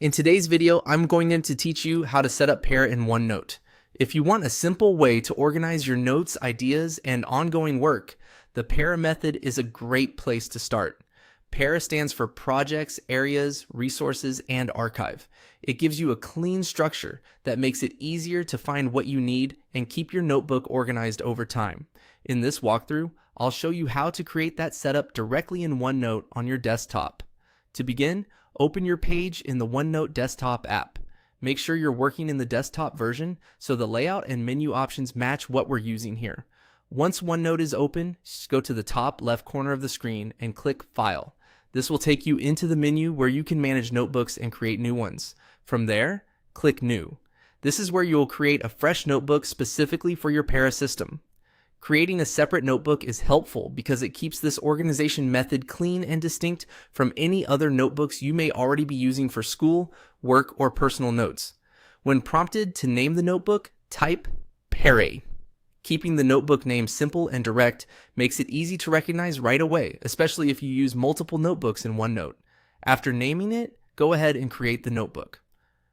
In today's video, I'm going to teach you how to set up Para in OneNote. If you want a simple way to organize your notes, ideas, and ongoing work, the Para method is a great place to start. Para stands for Projects, Areas, Resources, and Archive. It gives you a clean structure that makes it easier to find what you need and keep your notebook organized over time. In this walkthrough, I'll show you how to create that setup directly in OneNote on your desktop. To begin, open your page in the OneNote desktop app. Make sure you're working in the desktop version so the layout and menu options match what we're using here. Once OneNote is open, just go to the top left corner of the screen and click File. This will take you into the menu where you can manage notebooks and create new ones. From there, click New. This is where you will create a fresh notebook specifically for your Para system. Creating a separate notebook is helpful because it keeps this organization method clean and distinct from any other notebooks you may already be using for school, work, or personal notes. When prompted to name the notebook, type Para. Keeping the notebook name simple and direct makes it easy to recognize right away, especially if you use multiple notebooks in OneNote. After naming it, go ahead and create the notebook.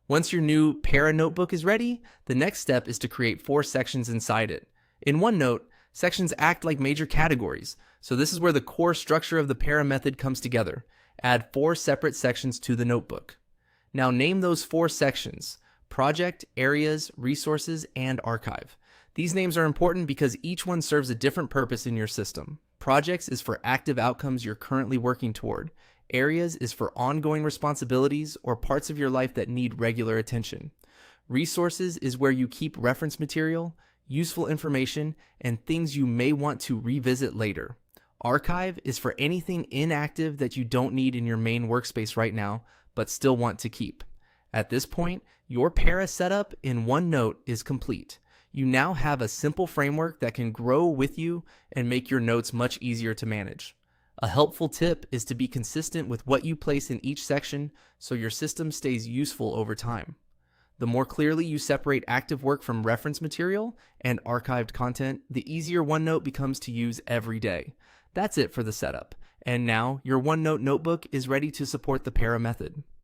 Once your new Para notebook is ready, the next step is to create 4 sections inside it. In OneNote, sections act like major categories, so this is where the core structure of the Para method comes together. Add 4 separate sections to the notebook. Now name those 4 sections: Project, Areas, Resources, and Archive. These names are important because each one serves a different purpose in your system. Projects is for active outcomes you're currently working toward. Areas is for ongoing responsibilities or parts of your life that need regular attention. Resources is where you keep reference material, useful information, and things you may want to revisit later. Archive is for anything inactive that you don't need in your main workspace right now, but still want to keep. At this point, your Para setup in OneNote is complete. You now have a simple framework that can grow with you and make your notes much easier to manage. A helpful tip is to be consistent with what you place in each section so your system stays useful over time. The more clearly you separate active work from reference material and archived content, the easier OneNote becomes to use every day. That's it for the setup. And now your OneNote notebook is ready to support the Para method.